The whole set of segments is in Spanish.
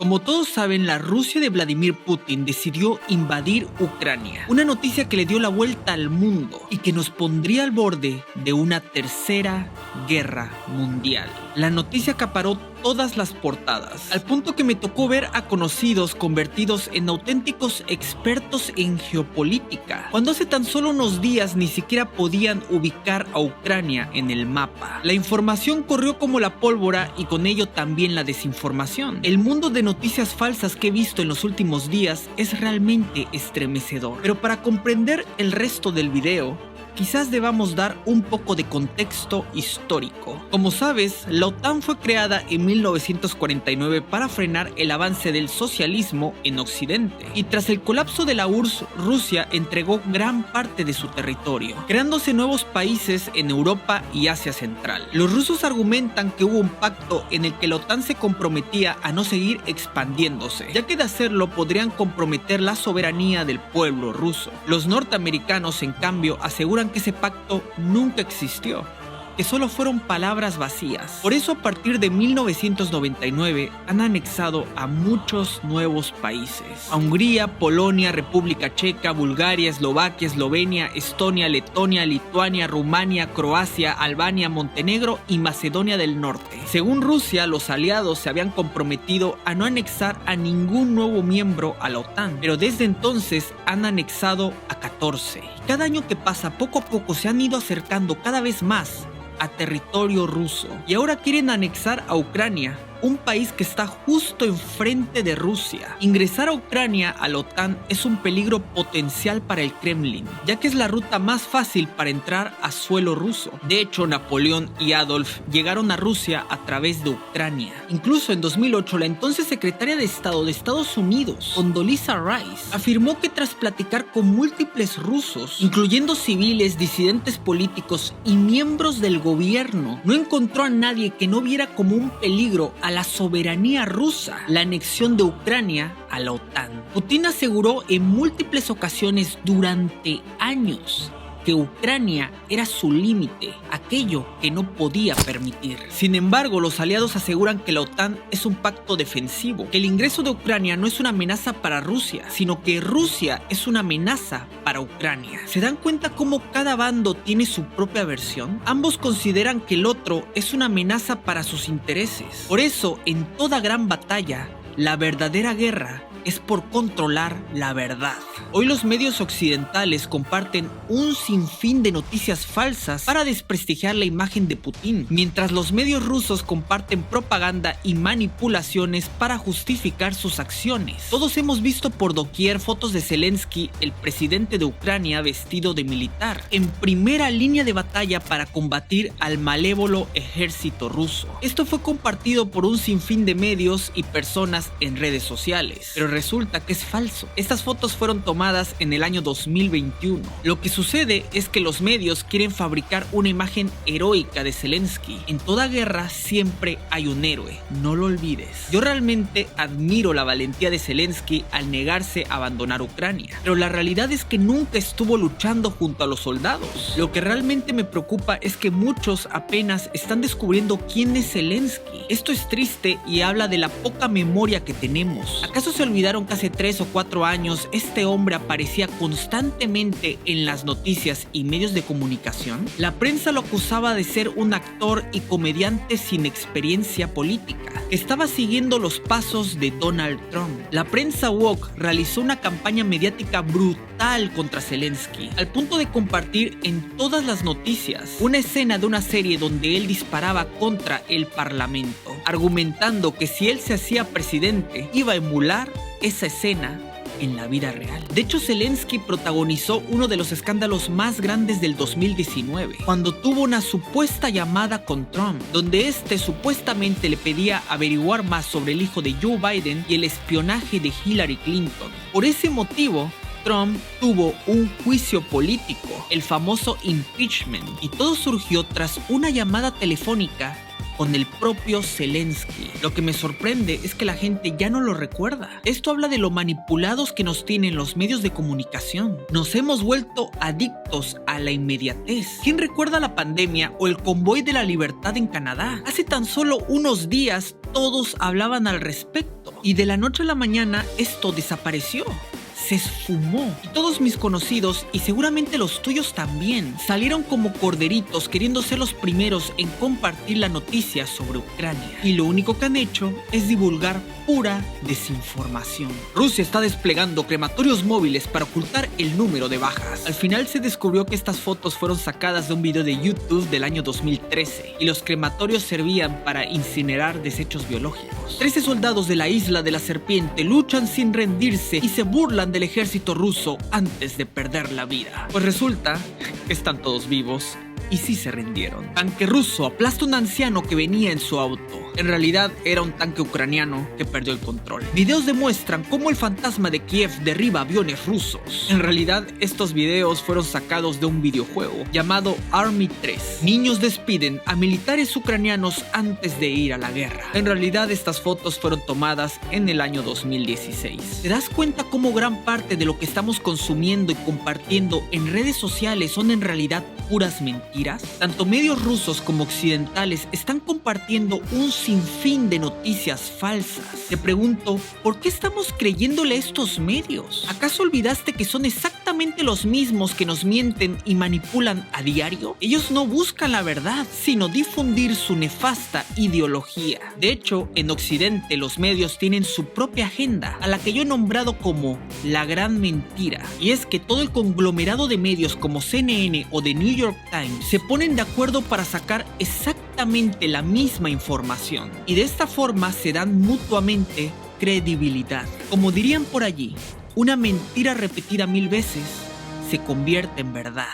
Como todos saben, la Rusia de Vladimir Putin decidió invadir Ucrania. Una noticia que le dio la vuelta al mundo y que nos pondría al borde de una tercera guerra mundial. La noticia acaparó todas las portadas, al punto que me tocó ver a conocidos convertidos en auténticos expertos en geopolítica, cuando hace tan solo unos días ni siquiera podían ubicar a Ucrania en el mapa. La información corrió como la pólvora y con ello también la desinformación. El mundo de noticias falsas que he visto en los últimos días es realmente estremecedor. Pero para comprender el resto del video, quizás debamos dar un poco de contexto histórico. Como sabes, la OTAN fue creada en 1949 para frenar el avance del socialismo en Occidente. Y tras el colapso de la URSS, Rusia entregó gran parte de su territorio, creándose nuevos países en Europa y Asia Central. Los rusos argumentan que hubo un pacto en el que la OTAN se comprometía a no seguir expandiéndose, ya que de hacerlo podrían comprometer la soberanía del pueblo ruso. Los norteamericanos, en cambio, aseguran que ese pacto nunca existió, que solo fueron palabras vacías. Por eso, a partir de 1999 han anexado a muchos nuevos países: a Hungría, Polonia, República Checa, Bulgaria, Eslovaquia, Eslovenia, Estonia, Letonia, Lituania, Rumania, Croacia, Albania, Montenegro y Macedonia del Norte. Según Rusia, los aliados se habían comprometido a no anexar a ningún nuevo miembro a la OTAN, pero desde entonces han anexado a 14. Cada año que pasa, poco a poco se han ido acercando cada vez más a territorio ruso y ahora quieren anexar a Ucrania, un país que está justo enfrente de Rusia. Ingresar a Ucrania a la OTAN es un peligro potencial para el Kremlin, ya que es la ruta más fácil para entrar a suelo ruso. De hecho, Napoleón y Adolf llegaron a Rusia a través de Ucrania. Incluso en 2008, la entonces secretaria de Estado de Estados Unidos, Condoleezza Rice, afirmó que tras platicar con múltiples rusos, incluyendo civiles, disidentes políticos y miembros del gobierno, no encontró a nadie que no viera como un peligro a la soberanía rusa la anexión de Ucrania a la OTAN. Putin aseguró en múltiples ocasiones durante años que Ucrania era su límite, aquello que no podía permitir. Sin embargo, los aliados aseguran que la OTAN es un pacto defensivo, que el ingreso de Ucrania no es una amenaza para Rusia, sino que Rusia es una amenaza para Ucrania. ¿Se dan cuenta cómo cada bando tiene su propia versión? Ambos consideran que el otro es una amenaza para sus intereses. Por eso, en toda gran batalla, la verdadera guerra es por controlar la verdad. Hoy los medios occidentales comparten un sinfín de noticias falsas para desprestigiar la imagen de Putin, mientras los medios rusos comparten propaganda y manipulaciones para justificar sus acciones. Todos hemos visto por doquier fotos de Zelensky, el presidente de Ucrania, vestido de militar, en primera línea de batalla para combatir al malévolo ejército ruso. Esto fue compartido por un sinfín de medios y personas en redes sociales, pero resulta que es falso. Estas fotos fueron tomadas en el año 2021. Lo que sucede es que los medios quieren fabricar una imagen heroica de Zelensky. En toda guerra siempre hay un héroe, no lo olvides. Yo realmente admiro la valentía de Zelensky al negarse a abandonar Ucrania, pero la realidad es que nunca estuvo luchando junto a los soldados. Lo que realmente me preocupa es que muchos apenas están descubriendo quién es Zelensky. Esto es triste y habla de la poca memoria que tenemos. ¿Acaso se olvidaron que hace 3 o 4 años este hombre aparecía constantemente en las noticias y medios de comunicación? La prensa lo acusaba de ser un actor y comediante sin experiencia política, que estaba siguiendo los pasos de Donald Trump. La prensa woke realizó una campaña mediática brutal contra Zelensky, al punto de compartir en todas las noticias una escena de una serie donde él disparaba contra el parlamento, argumentando que si él se hacía presidente iba a emular esa escena en la vida real. De hecho, Zelensky protagonizó uno de los escándalos más grandes del 2019, cuando tuvo una supuesta llamada con Trump, donde este supuestamente le pedía averiguar más sobre el hijo de Joe Biden y el espionaje de Hillary Clinton. Por ese motivo, Trump tuvo un juicio político, el famoso impeachment, y todo surgió tras una llamada telefónica con el propio Zelensky. Lo que me sorprende es que la gente ya no lo recuerda. Esto habla de lo manipulados que nos tienen los medios de comunicación. Nos hemos vuelto adictos a la inmediatez. ¿Quién recuerda la pandemia o el convoy de la libertad en Canadá? Hace tan solo unos días todos hablaban al respecto y de la noche a la mañana esto desapareció. Se esfumó y todos mis conocidos, y seguramente los tuyos también, salieron como corderitos queriendo ser los primeros en compartir la noticia sobre Ucrania. Y lo único que han hecho es divulgar pura desinformación. Rusia está desplegando crematorios móviles para ocultar el número de bajas. Al final se descubrió que estas fotos fueron sacadas de un video de YouTube del año 2013 y los crematorios servían para incinerar desechos biológicos. 13 soldados de la isla de la serpiente luchan sin rendirse y se burlan del ejército ruso antes de perder la vida. Pues resulta que están todos vivos y sí se rindieron. Tanque ruso aplasta a un anciano que venía en su auto. En realidad era un tanque ucraniano que perdió el control. Videos demuestran cómo el fantasma de Kiev derriba aviones rusos. En realidad estos videos fueron sacados de un videojuego llamado Army 3. Niños despiden a militares ucranianos antes de ir a la guerra. En realidad estas fotos fueron tomadas en el año 2016. ¿Te das cuenta cómo gran parte de lo que estamos consumiendo y compartiendo en redes sociales son en realidad puras mentiras? Tanto medios rusos como occidentales están compartiendo un sinfín de noticias falsas. Te pregunto, ¿por qué estamos creyéndole a estos medios? ¿Acaso olvidaste que son exactamente los mismos que nos mienten y manipulan a diario? Ellos no buscan la verdad, sino difundir su nefasta ideología. De hecho, en Occidente los medios tienen su propia agenda, a la que yo he nombrado como la gran mentira. Y es que todo el conglomerado de medios como CNN o The New York Times se ponen de acuerdo para sacar exactamente la misma información. Y de esta forma se dan mutuamente credibilidad. Como dirían por allí, una mentira repetida 1000 veces se convierte en verdad.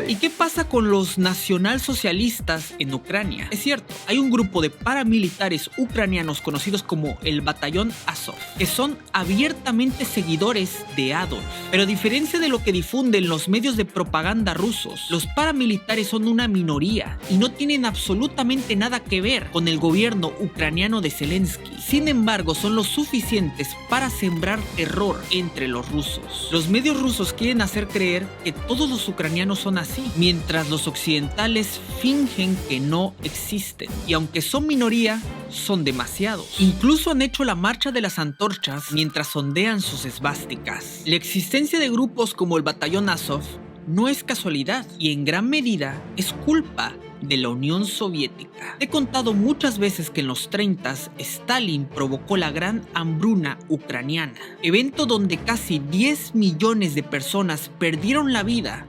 ¿Y qué pasa con los nacionalsocialistas en Ucrania? Es cierto, hay un grupo de paramilitares ucranianos conocidos como el Batallón Azov, que son abiertamente seguidores de Adolf. Pero a diferencia de lo que difunden los medios de propaganda rusos, los paramilitares son una minoría y no tienen absolutamente nada que ver con el gobierno ucraniano de Zelensky. Sin embargo, son lo suficientes para sembrar terror entre los rusos. Los medios rusos quieren hacer creer que todos los ucranianos son así, mientras los occidentales fingen que no existen. Y aunque son minoría, son demasiados. Incluso han hecho la marcha de las antorchas mientras ondean sus esvásticas. La existencia de grupos como el Batallón Azov no es casualidad y en gran medida es culpa de la Unión Soviética. He contado muchas veces que en los 30s Stalin provocó la gran hambruna ucraniana, evento donde casi 10 millones de personas perdieron la vida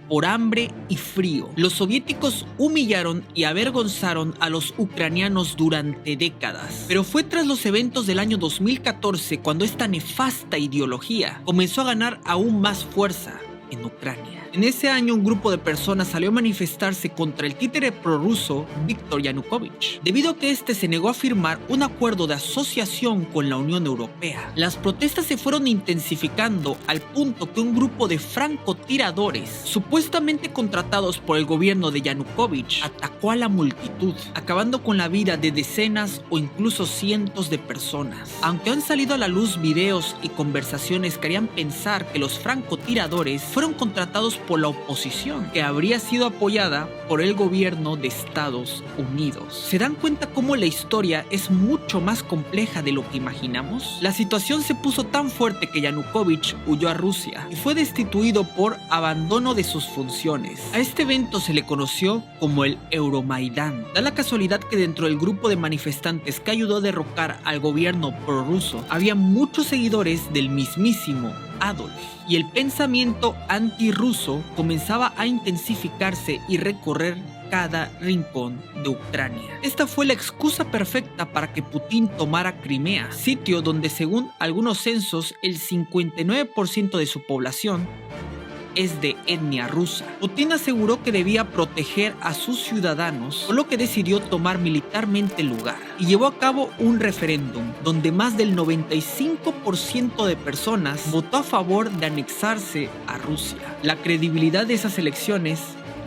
por hambre y frío. Los soviéticos humillaron y avergonzaron a los ucranianos durante décadas, pero fue tras los eventos del año 2014 cuando esta nefasta ideología comenzó a ganar aún más fuerza en Ucrania. En ese año un grupo de personas salió a manifestarse contra el títere prorruso Viktor Yanukovych, debido a que este se negó a firmar un acuerdo de asociación con la Unión Europea. Las protestas se fueron intensificando al punto que un grupo de francotiradores, supuestamente contratados por el gobierno de Yanukovych, atacó a la multitud, acabando con la vida de decenas o incluso cientos de personas. Aunque han salido a la luz videos y conversaciones que harían pensar que los francotiradores fueron contratados por la oposición, que habría sido apoyada por el gobierno de Estados Unidos. ¿Se dan cuenta cómo la historia es mucho más compleja de lo que imaginamos? La situación se puso tan fuerte que Yanukovych huyó a Rusia y fue destituido por abandono de sus funciones. A este evento se le conoció como el Euromaidán. Da la casualidad que dentro del grupo de manifestantes que ayudó a derrocar al gobierno prorruso había muchos seguidores del mismísimo Adolf, y el pensamiento antirruso comenzaba a intensificarse y recorrer cada rincón de Ucrania. Esta fue la excusa perfecta para que Putin tomara Crimea, sitio donde según algunos censos el 59% de su población es de etnia rusa. Putin aseguró que debía proteger a sus ciudadanos, por lo que decidió tomar militarmente el lugar y llevó a cabo un referéndum donde más del 95% de personas votó a favor de anexarse a Rusia. La credibilidad de esas elecciones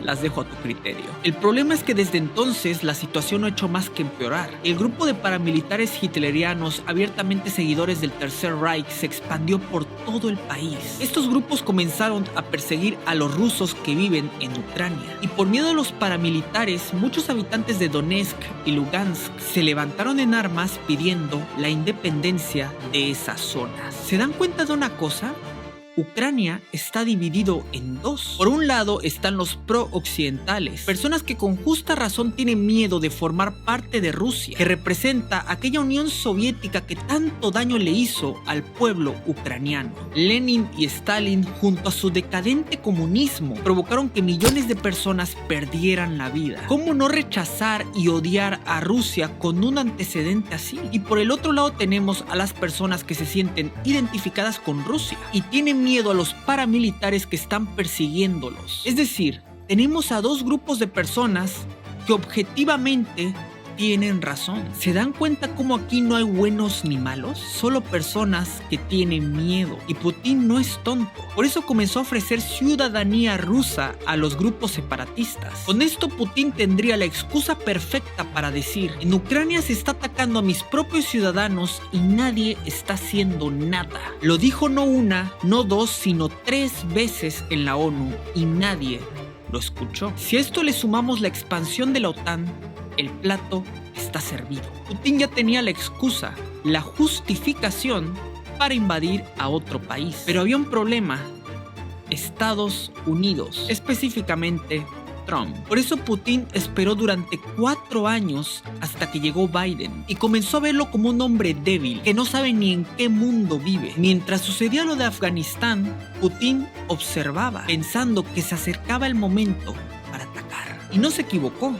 las dejo a tu criterio. El problema es que desde entonces la situación no ha hecho más que empeorar. El grupo de paramilitares hitlerianos abiertamente seguidores del Tercer Reich se expandió por todo el país. Estos grupos comenzaron a perseguir a los rusos que viven en Ucrania. Y por miedo a los paramilitares, muchos habitantes de Donetsk y Lugansk se levantaron en armas pidiendo la independencia de esas zonas. ¿Se dan cuenta de una cosa? Ucrania está dividido en dos. Por un lado están los pro-occidentales, personas que con justa razón tienen miedo de formar parte de Rusia, que representa aquella Unión Soviética que tanto daño le hizo al pueblo ucraniano. Lenin y Stalin, junto a su decadente comunismo, provocaron que millones de personas perdieran la vida. ¿Cómo no rechazar y odiar a Rusia con un antecedente así? Y por el otro lado tenemos a las personas que se sienten identificadas con Rusia y tienen miedo a los paramilitares que están persiguiéndolos. Es decir, tenemos a dos grupos de personas que objetivamente tienen razón. ¿Se dan cuenta cómo aquí no hay buenos ni malos? Solo personas que tienen miedo. Y Putin no es tonto. Por eso comenzó a ofrecer ciudadanía rusa a los grupos separatistas. Con esto Putin tendría la excusa perfecta para decir: en Ucrania se está atacando a mis propios ciudadanos y nadie está haciendo nada. Lo dijo no una, no dos, sino 3 veces en la ONU y nadie lo escuchó. Si a esto le sumamos la expansión de la OTAN, el plato está servido. Putin ya tenía la excusa, la justificación para invadir a otro país. Pero había un problema: Estados Unidos, específicamente Trump. Por eso Putin esperó durante 4 años hasta que llegó Biden y comenzó a verlo como un hombre débil que no sabe ni en qué mundo vive. Mientras sucedía lo de Afganistán, Putin observaba, pensando que se acercaba el momento para atacar. Y no se equivocó.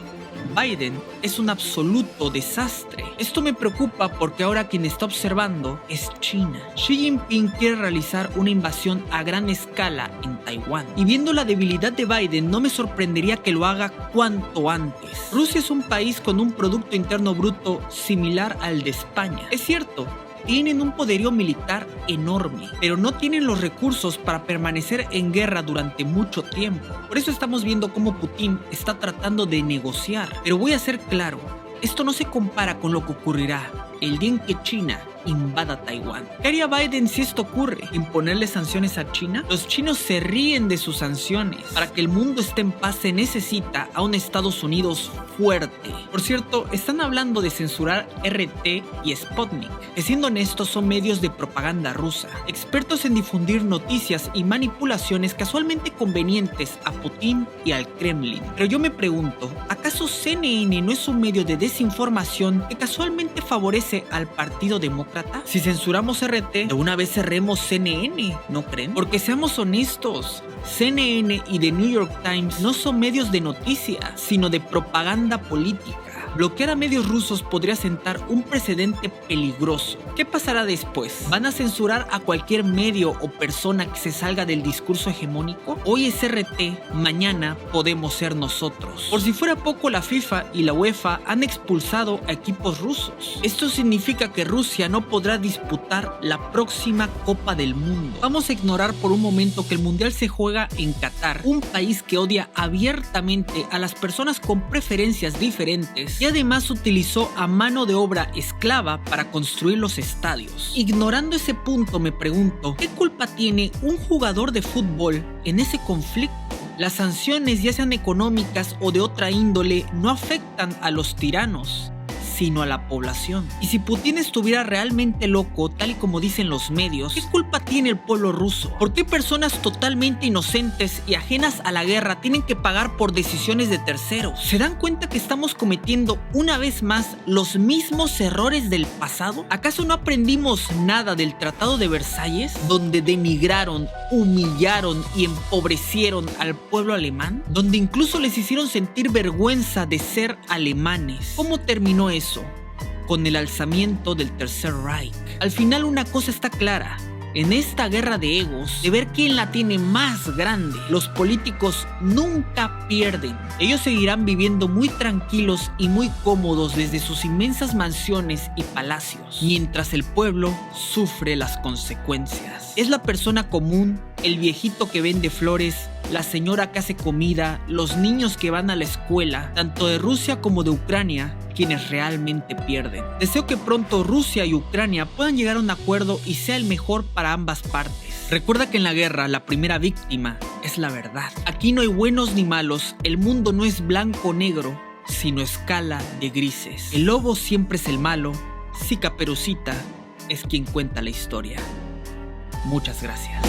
Biden es un absoluto desastre. Esto me preocupa porque ahora quien está observando es China. Xi Jinping quiere realizar una invasión a gran escala en Taiwán. Y viendo la debilidad de Biden, no me sorprendería que lo haga cuanto antes. Rusia es un país con un Producto Interno Bruto similar al de España. Es cierto, tienen un poderío militar enorme, pero no tienen los recursos para permanecer en guerra durante mucho tiempo. Por eso estamos viendo cómo Putin está tratando de negociar. Pero voy a ser claro, esto no se compara con lo que ocurrirá el día en que China invada Taiwán. ¿Qué haría Biden si esto ocurre? ¿Imponerle sanciones a China? Los chinos se ríen de sus sanciones. Para que el mundo esté en paz se necesita a un Estados Unidos fuerte. Por cierto, están hablando de censurar RT y Sputnik, que siendo honestos son medios de propaganda rusa, expertos en difundir noticias y manipulaciones casualmente convenientes a Putin y al Kremlin. Pero yo me pregunto, ¿acaso CNN no es un medio de desinformación que casualmente favorece al Partido Demócrata? Si censuramos RT, de una vez cerremos CNN, ¿no creen? Porque seamos honestos, CNN y The New York Times no son medios de noticias, sino de propaganda política. Bloquear a medios rusos podría sentar un precedente peligroso. ¿Qué pasará después? ¿Van a censurar a cualquier medio o persona que se salga del discurso hegemónico? Hoy es RT, mañana podemos ser nosotros. Por si fuera poco, la FIFA y la UEFA han expulsado a equipos rusos. Esto significa que Rusia no podrá disputar la próxima Copa del Mundo. Vamos a ignorar por un momento que el Mundial se juega en Qatar, un país que odia abiertamente a las personas con preferencias diferentes y además utilizó a mano de obra esclava para construir los estadios. Ignorando ese punto, me pregunto, ¿qué culpa tiene un jugador de fútbol en ese conflicto? Las sanciones, ya sean económicas o de otra índole, no afectan a los tiranos, sino a la población. Y si Putin estuviera realmente loco, tal y como dicen los medios, ¿qué culpa tiene el pueblo ruso? ¿Por qué personas totalmente inocentes y ajenas a la guerra tienen que pagar por decisiones de terceros? ¿Se dan cuenta que estamos cometiendo una vez más los mismos errores del pasado? ¿Acaso no aprendimos nada del Tratado de Versalles, donde denigraron, humillaron y empobrecieron al pueblo alemán? Donde incluso les hicieron sentir vergüenza de ser alemanes. ¿Cómo terminó eso? Con el alzamiento del Tercer Reich. Al final una cosa está clara: en esta guerra de egos, de ver quién la tiene más grande, los políticos nunca pierden. Ellos seguirán viviendo muy tranquilos y muy cómodos desde sus inmensas mansiones y palacios, mientras el pueblo sufre las consecuencias. Es la persona común el viejito que vende flores, la señora que hace comida, los niños que van a la escuela, tanto de Rusia como de Ucrania, quienes realmente pierden. Deseo que pronto Rusia y Ucrania puedan llegar a un acuerdo y sea el mejor para ambas partes. Recuerda que en la guerra la primera víctima es la verdad. Aquí no hay buenos ni malos, el mundo no es blanco o negro, sino escala de grises. El lobo siempre es el malo, si Caperucita es quien cuenta la historia. Muchas gracias.